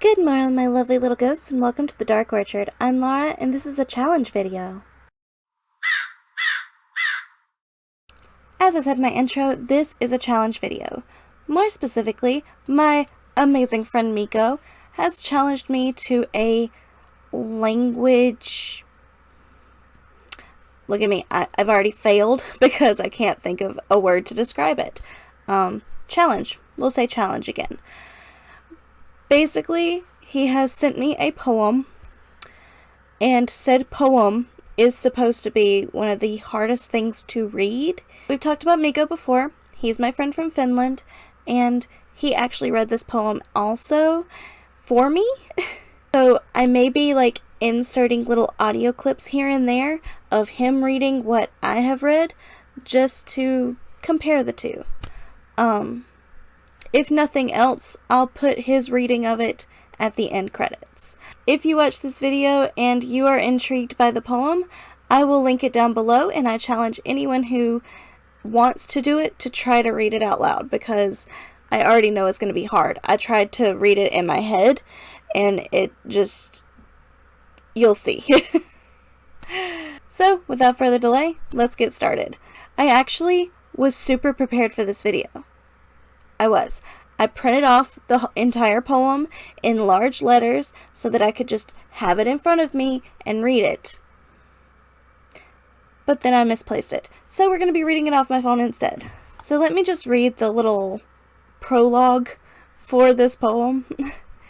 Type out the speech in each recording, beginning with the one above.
Good morning, my lovely little ghosts, and welcome to the Dark Orchard. I'm Lara, and this is a challenge video. As I said in my intro, this is a challenge video. More specifically, my amazing friend Mikko has challenged me to a language... Look at me, I've already failed because I can't think of a word to describe it. Challenge. We'll say challenge again. Basically, he has sent me a poem, and said poem is supposed to be one of the hardest things to read. We've talked about Mikko before. He's my friend from Finland, and he actually read this poem also for me. So I may be like inserting little audio clips here and there of him reading what I have read, just to compare the two. If nothing else, I'll put his reading of it at the end credits. If you watch this video and you are intrigued by the poem, I will link it down below, and I challenge anyone who wants to do it to try to read it out loud, because I already know it's going to be hard. I tried to read it in my head, and it just... you'll see. So, without further delay, let's get started. I actually was super prepared for this video. I printed off the entire poem in large letters so that I could just have it in front of me and read it. But then I misplaced it. So we're going to be reading it off my phone instead. So let me just read the little prologue for this poem.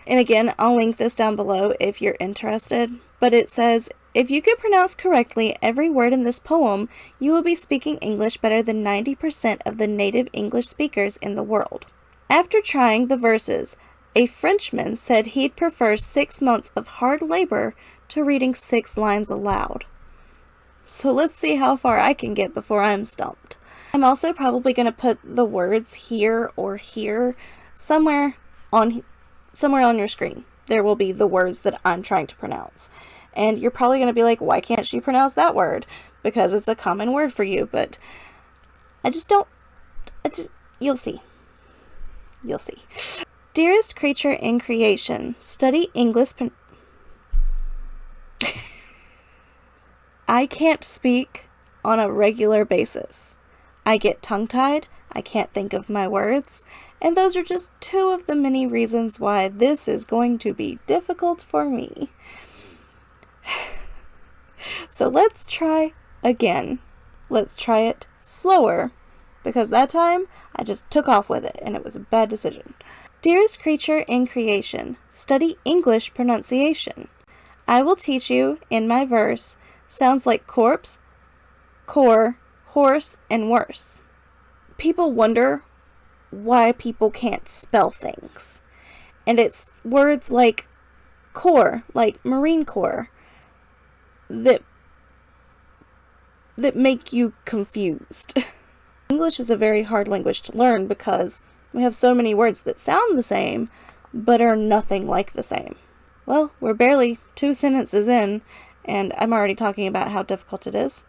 And again, I'll link this down below if you're interested. But it says, if you can pronounce correctly every word in this poem, you will be speaking English better than 90% of the native English speakers in the world. After trying the verses, a Frenchman said he'd prefer 6 months of hard labor to reading 6 lines aloud. So let's see how far I can get before I'm stumped. I'm also probably going to put the words here or here somewhere on your screen. There will be the words that I'm trying to pronounce. And you're probably going to be like, why can't she pronounce that word? Because it's a common word for you, but you'll see. You'll see. Dearest creature in creation, study English. I can't speak on a regular basis. I get tongue-tied, I can't think of my words, and those are just 2 of the many reasons why this is going to be difficult for me. So let's try again. Let's try it slower, because that time I just took off with it and it was a bad decision. Dearest creature in creation, study English pronunciation. I will teach you in my verse sounds like corpse, core, horse, and worse. People wonder why people can't spell things. And it's words like Corps, like Marine Corps, that make you confused. English is a very hard language to learn because we have so many words that sound the same, but are nothing like the same. Well, we're barely 2 sentences in, and I'm already talking about how difficult it is.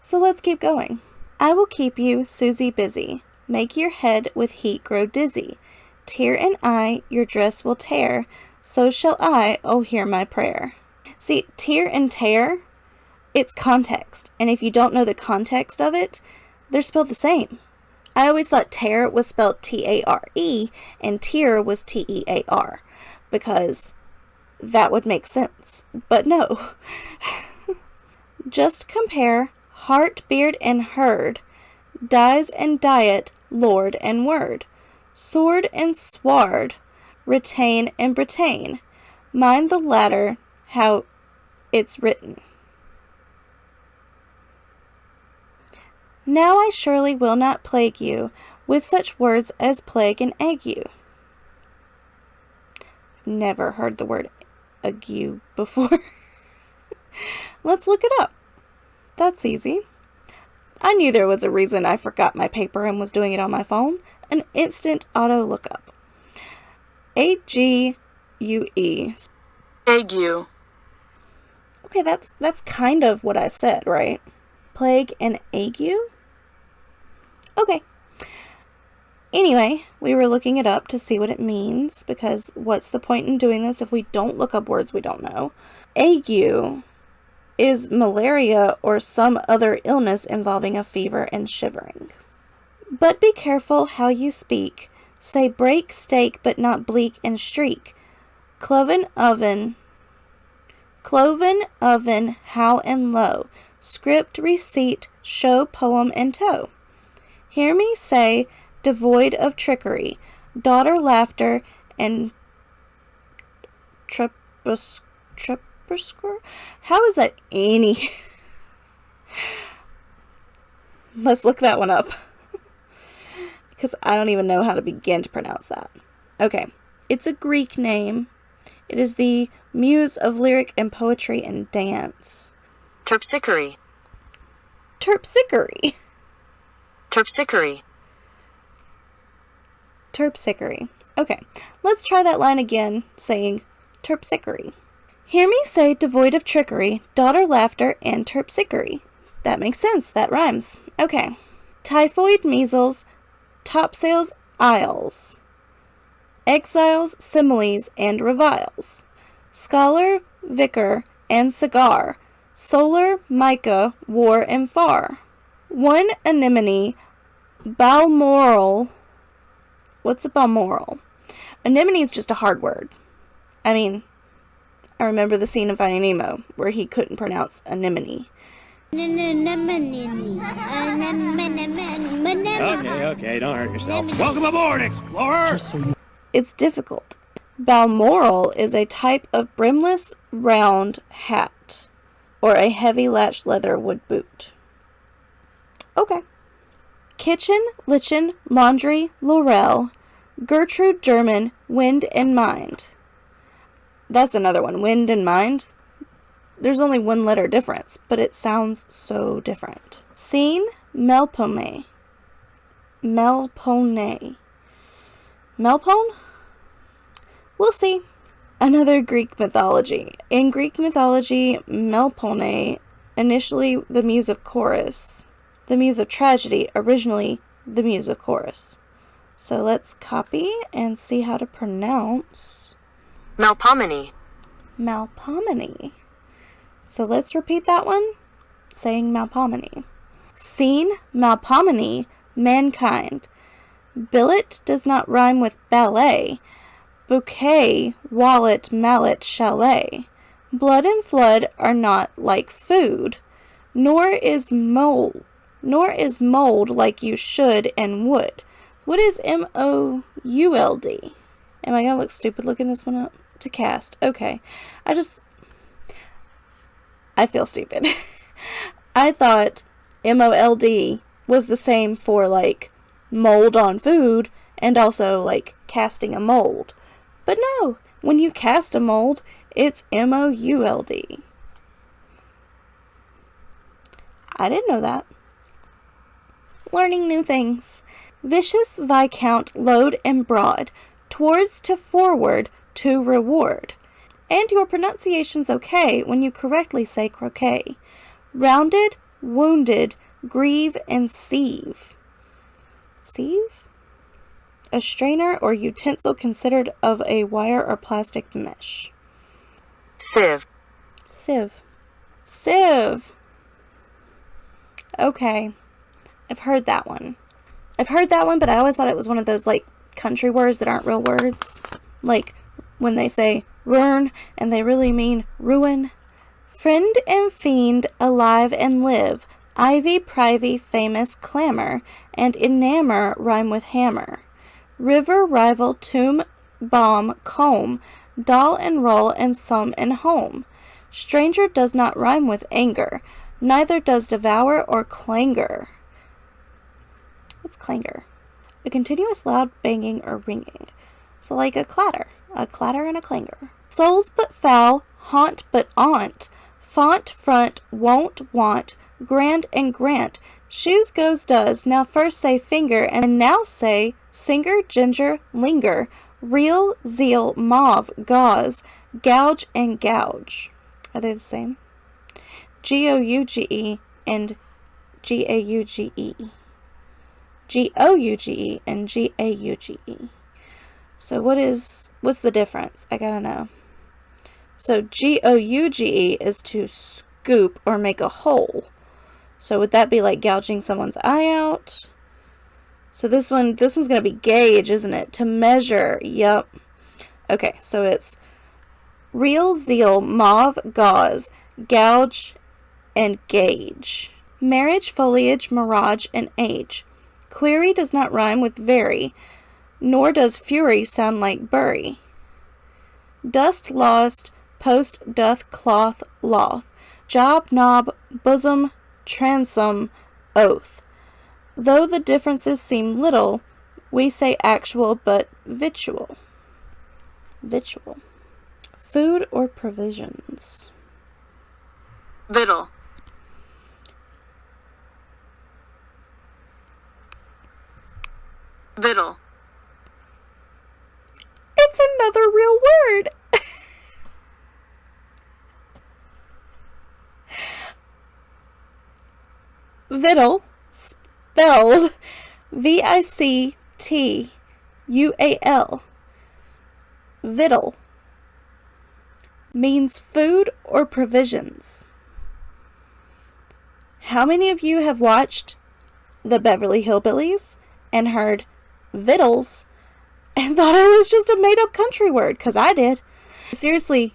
So let's keep going. I will keep you, Susie, busy. Make your head with heat grow dizzy. Tear and eye your dress will tear. So shall I, oh hear my prayer. See, tear and tear, it's context. And if you don't know the context of it, they're spelled the same. I always thought tear was spelled T-A-R-E and tear was T-E-A-R, because that would make sense. But no. Just compare heart, beard, and herd, dies and diet, lord and word, sword and sward, retain and Britain. Mind the latter, how it's written. Now I surely will not plague you with such words as plague and ague. Never heard the word ague before. Let's look it up. That's easy. I knew there was a reason I forgot my paper and was doing it on my phone. An instant auto lookup. A-G-U-E. Ague. Okay, that's kind of what I said, right? Plague and ague? Okay. Anyway, we were looking it up to see what it means, because what's the point in doing this if we don't look up words we don't know? Ague is malaria or some other illness involving a fever and shivering. But be careful how you speak. Say break, stake, but not bleak and streak. Cloven oven, how and low. Script, receipt, show, poem, and toe. Hear me say, devoid of trickery. Daughter, laughter, and trepesker. How is that any? Let's look that one up. Because I don't even know how to begin to pronounce that. Okay. It's a Greek name. It is the muse of lyric and poetry and dance. Terpsichore. Terpsichore. Terpsichore. Terpsichore. Okay. Let's try that line again, saying terpsichore. Hear me say devoid of trickery, daughter, laughter, and terpsichore. That makes sense. That rhymes. Okay. Typhoid, measles, topsails, isles. Exiles, similes, and reviles. Scholar, vicar, and cigar. Solar, mica, war, and far. One anemone, balmoral. What's a balmoral? Anemone is just a hard word. I mean, I remember the scene in Finding Nemo where he couldn't pronounce anemone. Okay, don't hurt yourself. Welcome aboard, explorer! It's difficult. Balmoral is a type of brimless round hat, or a heavy latched leather wood boot. Okay. Kitchen, lichen, laundry, laurel, Gertrude, German, wind and mind. That's another one, wind and mind. There's only one letter difference, but it sounds so different. Scene, Melpome. Melpone. Melpone? We'll see. Another Greek mythology. In Greek mythology, Melpone, initially the muse of chorus, the muse of tragedy, originally the muse of chorus. So let's copy and see how to pronounce Melpomene. Melpomene. So let's repeat that one, saying Melpomene. Scene, Melpomene, mankind. Billet does not rhyme with ballet. Bouquet, wallet, mallet, chalet. Blood and flood are not like food, nor is mold like you should and would. What is M-O-U-L-D? Am I gonna look stupid looking this one up? To cast. Okay. I feel stupid. I thought M-O-L-D was the same for, like, mold on food and also, like, casting a mold. But no, when you cast a mold, it's M-O-U-L-D. I didn't know that. Learning new things. Vicious, viscount, load, and broad. Towards to forward to reward. And your pronunciation's okay when you correctly say croquet. Rounded, wounded, grieve, and sieve. Sieve? A strainer or utensil considered of a wire or plastic mesh. Sieve. Sieve. Sieve. Okay. I've heard that one. But I always thought it was one of those, like, country words that aren't real words. Like, when they say ruin, and they really mean ruin. Friend and fiend, alive and live. Ivy, privy, famous, clamor, and enamor rhyme with hammer. River, rival, tomb, bomb, comb, doll and roll, and some and home. Stranger does not rhyme with anger, neither does devour or clangor. What's clangor? A continuous loud banging or ringing. So like a clatter and a clangor. Souls but foul, haunt but aunt, font, front, won't, want, grand and grant. Shoes goes does, now first say finger, and now say singer, ginger, linger, real, zeal, mauve, gauze, gouge, and gouge. Are they the same? G-O-U-G-E and G-A-U-G-E. G-O-U-G-E and G-A-U-G-E. So what's the difference? I gotta know. So G-O-U-G-E is to scoop or make a hole. So would that be like gouging someone's eye out? So this one's gonna be gauge, isn't it? To measure. Yep. Okay, so it's real zeal, mauve, gauze, gouge, and gauge. Marriage, foliage, mirage, and age. Query does not rhyme with very, nor does fury sound like bury. Dust lost, post doth cloth loth. Job, knob, bosom, transom, oath. Though the differences seem little, we say actual but victual. Victual. Food or provisions. Victual. Victual. It's another real word. Victual, spelled V-I-C-T-U-A-L. Victual means food or provisions. How many of you have watched the Beverly Hillbillies and heard victuals and thought it was just a made-up country word? Because I did. Seriously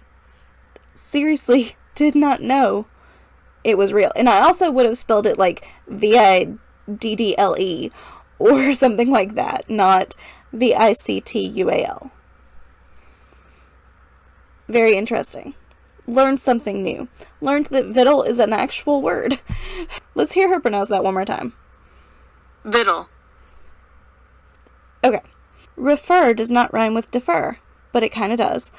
did not know it was real. And I also would have spelled it like V-I-D-D-L-E or something like that, not V-I-C-T-U-A-L. Very interesting. Learned something new. Learned that victual is an actual word. Let's hear her pronounce that one more time. Victual. Okay. Refer does not rhyme with defer, but it kind of does.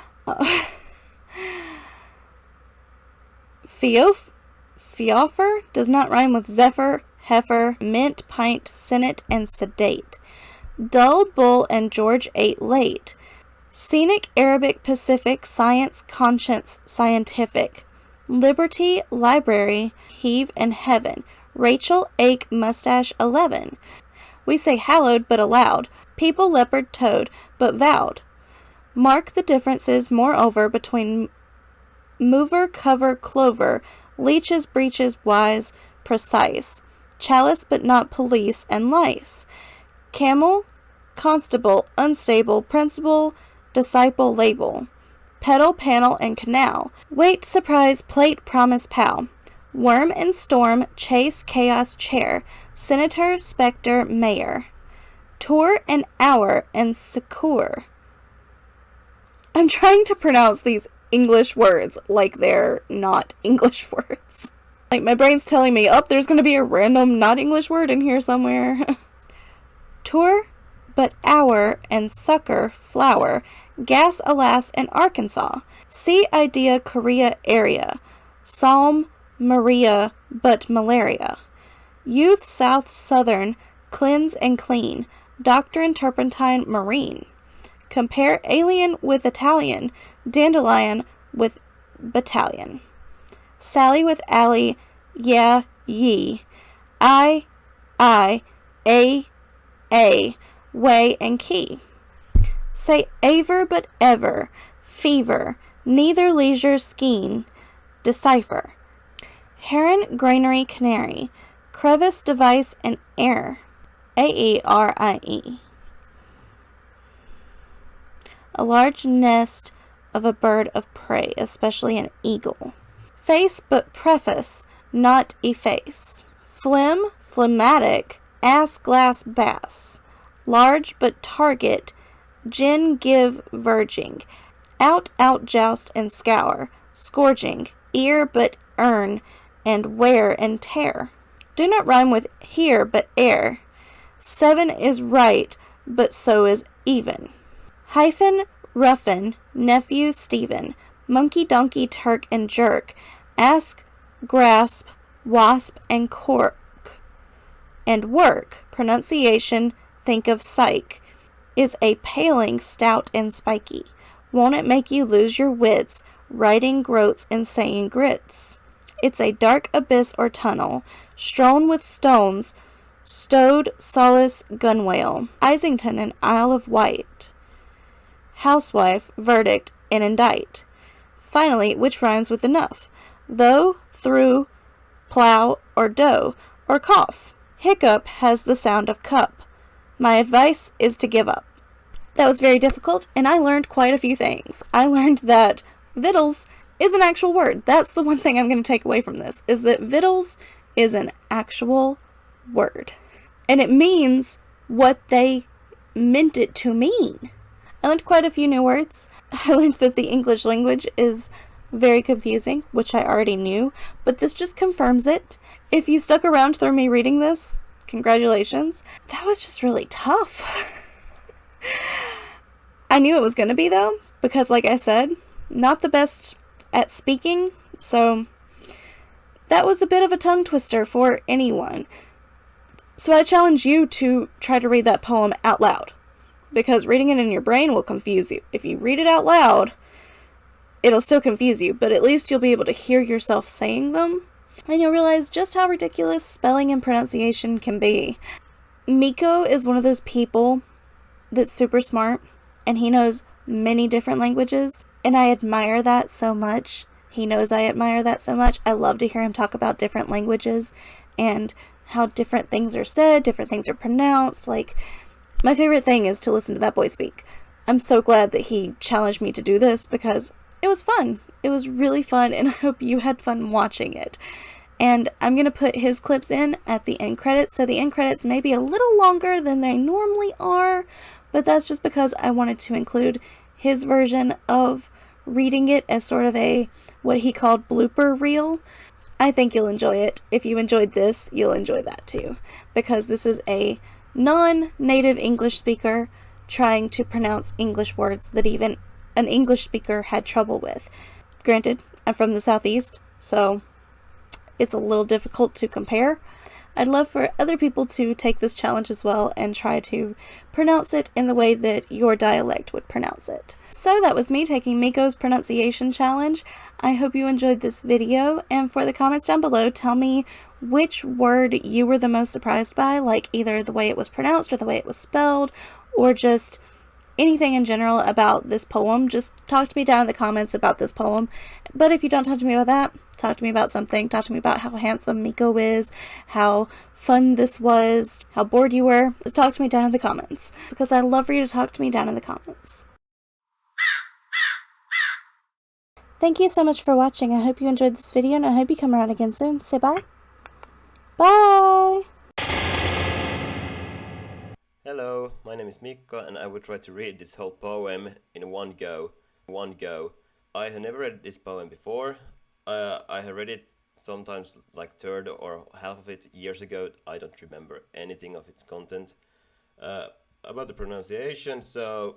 Feofer does not rhyme with zephyr, heifer, mint, pint, senate, and sedate. Dull, bull, and George ate late. Scenic, Arabic, Pacific, science, conscience, scientific. Liberty, library, heave, and heaven. Rachel, ache, mustache, 11. We say hallowed, but aloud. People, leopard, toad, but vowed. Mark the differences, moreover, between mover, cover, clover, leeches, breeches, wise, precise. Chalice, but not police, and lice. Camel, constable, unstable, principal, disciple, label. Pedal, panel, and canal. Wait, surprise, plate, promise, pal. Worm and storm, chase, chaos, chair. Senator, specter, mayor. Tour and hour and succour. I'm trying to pronounce these English words like they're not English words. Like my brain's telling me, oh, there's going to be a random not English word in here somewhere. Tour, but hour and succor, flower. Gas, alas, and Arkansas. Sea, idea, Korea, area. Psalm, Maria, but malaria. Youth, south, southern, cleanse and clean. Doctrine, turpentine, marine. Compare alien with Italian. Dandelion with battalion. Sally with alley, yeah, ye. I, a, way, and key. Say aver but ever, fever, neither leisure, skeen, decipher. Heron, granary, canary, crevice, device, and air. A-E-R-I-E. A large nest of a bird of prey, especially an eagle. Face but preface, not efface. Phlegm, phlegmatic, ass, glass, bass. Large but target, gin, give, verging. Out, joust, and scour. Scourging, ear but earn, and wear and tear. Do not rhyme with here but air. 7 is right, but so is even. Hyphen, ruffin, nephew, Stephen. Monkey, donkey, Turk, and jerk. Ask, grasp, wasp, and cork. And work, pronunciation, think of psych, is a paling, stout, and spiky. Won't it make you lose your wits, writing groats and saying grits? It's a dark abyss or tunnel, strewn with stones, Stowed Solace Gunwale, Islington and Isle of Wight, housewife, verdict, and indict. Finally, which rhymes with enough? Though, through, plow, or dough, or cough. Hiccup has the sound of cup. My advice is to give up. That was very difficult, and I learned quite a few things. I learned that victuals is an actual word. That's the one thing I'm going to take away from this, is that victuals is an actual word. And it means what they meant it to mean. I learned quite a few new words. I learned that the English language is very confusing, which I already knew, but this just confirms it. If you stuck around through me reading this, congratulations. That was just really tough. I knew it was going to be, though, because like I said, not the best at speaking, so that was a bit of a tongue twister for anyone. So I challenge you to try to read that poem out loud, because reading it in your brain will confuse you. If you read it out loud, it'll still confuse you, but at least you'll be able to hear yourself saying them, and you'll realize just how ridiculous spelling and pronunciation can be. Mikko is one of those people that's super smart, and he knows many different languages, and I admire that so much. He knows I admire that so much. I love to hear him talk about different languages and how different things are said, different things are pronounced. Like, my favorite thing is to listen to that boy speak. I'm so glad that he challenged me to do this because it was fun. It was really fun, and I hope you had fun watching it. And I'm going to put his clips in at the end credits, so the end credits may be a little longer than they normally are, but that's just because I wanted to include his version of reading it as sort of a, what he called, blooper reel. I think you'll enjoy it. If you enjoyed this, you'll enjoy that too, because this is a non-native English speaker trying to pronounce English words that even an English speaker had trouble with. Granted, I'm from the Southeast, so it's a little difficult to compare. I'd love for other people to take this challenge as well and try to pronounce it in the way that your dialect would pronounce it. So that was me taking Mikko's pronunciation challenge. I hope you enjoyed this video, and for the comments down below, tell me which word you were the most surprised by, like either the way it was pronounced or the way it was spelled, or just anything in general about this poem. Just talk to me down in the comments about this poem. But if you don't talk to me about that, talk to me about something. Talk to me about how handsome Mikko is, how fun this was, how bored you were. Just talk to me down in the comments, because I love for you to talk to me down in the comments. Thank you so much for watching. I hope you enjoyed this video, and I hope you come around again soon. Say bye. Bye! Hello, my name is Mikko, and I will try to read this whole poem in one go. I have never read this poem before. I have read it sometimes like third or half of it years ago. I don't remember anything of its content. About the pronunciation, so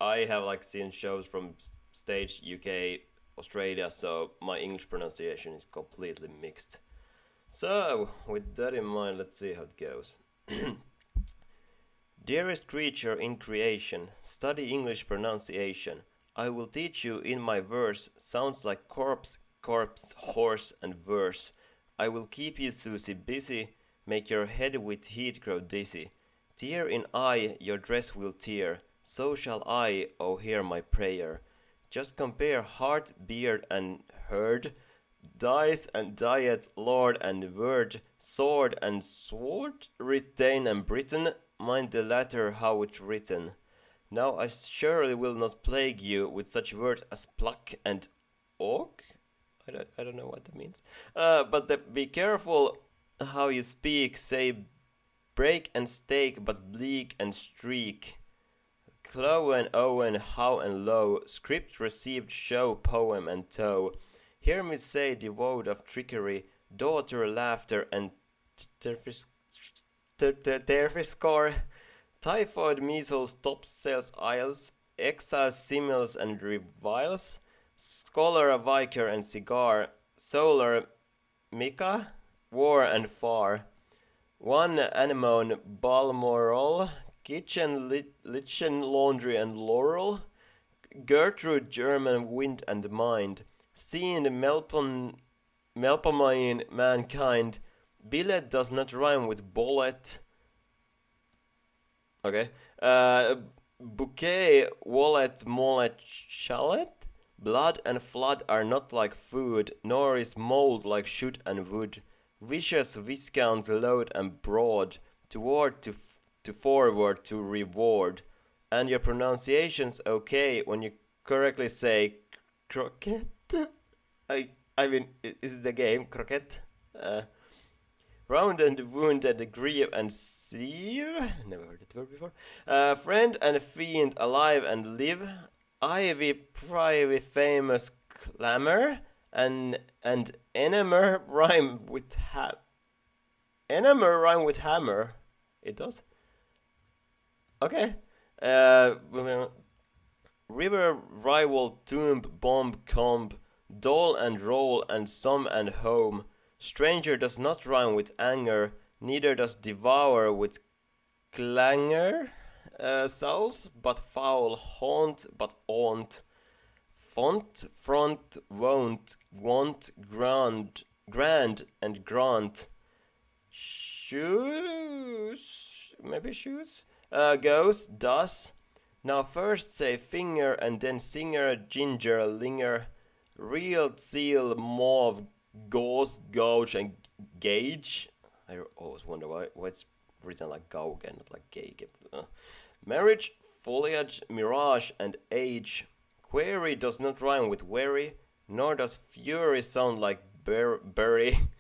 I have like seen shows from stage UK, Australia, so my English pronunciation is completely mixed. So, with that in mind, let's see how it goes. Dearest creature in creation, study English pronunciation. I will teach you in my verse, sounds like corpse, horse, and verse. I will keep you, Susie, busy, make your head with heat grow dizzy. Tear in eye, your dress will tear, so shall I, oh hear my prayer. Just compare heart, beard, and herd, dice and diet, lord and word, sword and sword, retain and Britain, mind the latter how it's written. Now I surely will not plague you with such words as pluck and oak. I don't know what that means. But be careful how you speak, say break and stake, but bleak and streak. Clow and owen, how and low, script received, show, poem and toe. Hear me say, devoid of trickery, daughter, laughter, and terfiscore, typhoid, measles, topsails, isles, exiles, simils, and reviles, scholar, vicar, and cigar, solar, mica, war and far, one anemone, balmoral, kitchen, lichen, laundry, and laurel, Gertrude, German, wind and mind, seen Melpomene, mankind, Billet does not rhyme with bullet. Okay. Bouquet, wallet, mullet, shallot. Blood and flood are not like food, nor is mold like shoot and wood. Vicious, viscount, loud and broad, toward to forward to reward. And your pronunciation's okay when you correctly say croquette. I mean, is it the game croquette? Round and wounded, grieve and sieve. Never heard that word before. Friend and fiend, alive and live. Ivy, privy, famous, clamor, and enemer rhyme with enemer rhyme with hammer. It does. Okay. River, rival, tomb, bomb, comb, dole and roll, and some and home. Stranger does not rhyme with anger, neither does devour with clangor. Souls, but foul, haunt, but aunt. Font, front, won't, want, grand, and grant. Shoes, maybe shoes? Goes, does. Now first say finger, and then singer, ginger, linger. Real, seal, mauve, gauze, gouge, and gauge. I always wonder why it's written like gauge and not like gauge. Marriage, foliage, mirage, and age. Query does not rhyme with weary, nor does fury sound like bury.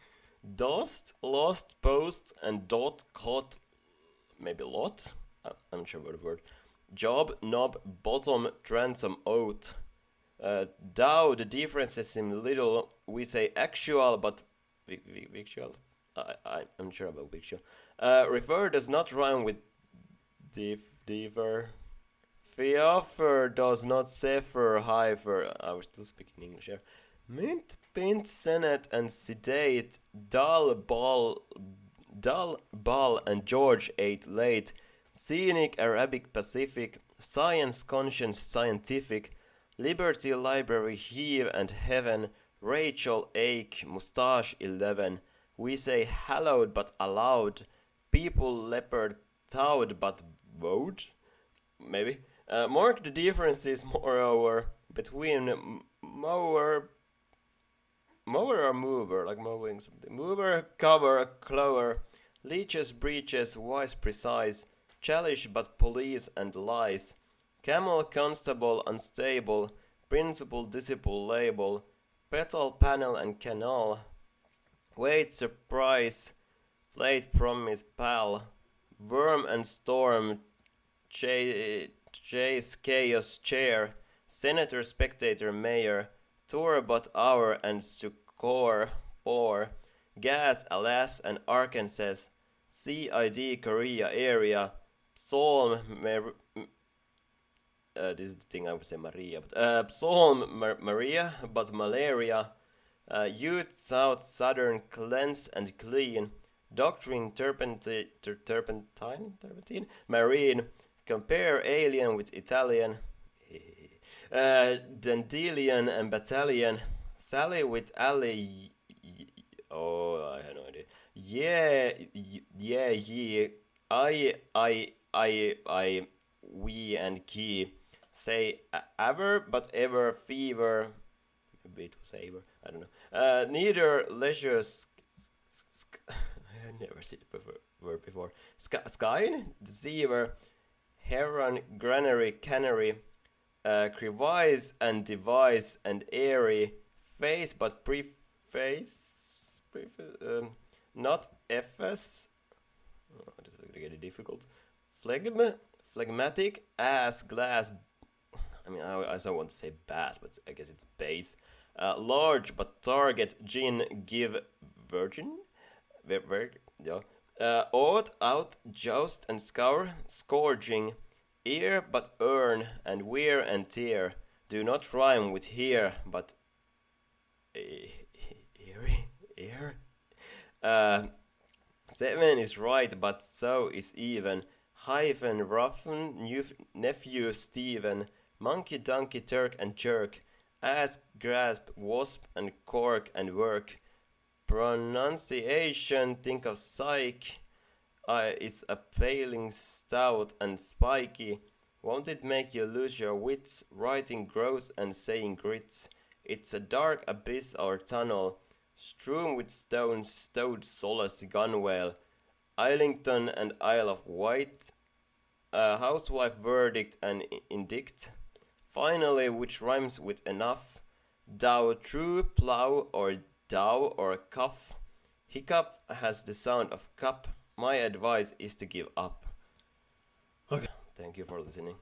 Dust, lost, post, and dot, caught, maybe lot? I'm not sure about the word. Job, knob, bosom, transom, oath. Dow, the difference is in little. We say actual, but victual. I'm not sure about victual. Refer does not rhyme with differ. Feofer does not sefer, hypher. I was still speaking English here. Mint, pint, senate, and sedate. Dull, ball, and George ate late. Scenic, Arabic, Pacific. Science, conscience, scientific. Liberty, library, heave, and heaven. Rachel, ache, mustache, 11. We say hallowed but allowed. People, leopard, towed but vowed. Maybe. Mark the differences, moreover, between mower or mover, like mowing something. Mover, cover, clover. Leeches, breeches, wise, precise. Chalice but police and lies. Camel, constable, unstable. Principal, disciple, label. Petal, panel, and canal. Wait, surprise. Slate, promise, pal. Worm and storm. Chase, chaos, chair. Senator, spectator, mayor. Tour, but hour, and succor, 4. Gas, alas, and Arkansas. CID, Korea, area. Psalm, this is the thing I would say Maria, but Psalm, Maria, but malaria. Youth, south, southern, cleanse and clean. Doctrine, turpentine, marine. Compare alien with Italian. Dandelion and battalion. Sally with alley. Oh, I have no idea. Yeah, ye. I, we, and key. Say ever, but ever, fever. Maybe it was ever. I don't know. Neither leisure. I never seen the word before. Sky, deceiver. Heron, granary, canary. Crevice and device and airy. Face, but preface. Not FS. Oh, this is gonna get difficult. Phlegmatic, ass, glass. I mean, I don't want to say bass, but I guess it's base. Large, but target, gin, give, virgin. Yeah. Ought, out, joust, and scour, scourging. Ear, but earn, and wear and tear. Do not rhyme with here, but ear. 7 is right, but so is even. Hyphen, roughen, nephew, Stephen. Monkey, donkey, Turk, and jerk. Ask, grasp, wasp, and cork, and work. Pronunciation, think of psych. Is a paling stout and spiky. Won't it make you lose your wits? Writing gross and saying grits. It's a dark abyss or tunnel, strewn with stones, stowed solace gunwale. Islington and Isle of Wight. A housewife verdict and indict. Finally, which rhymes with enough. Dow true plow or dow or cuff. Hiccup has the sound of cup. My advice is to give up. Okay. Thank you for listening.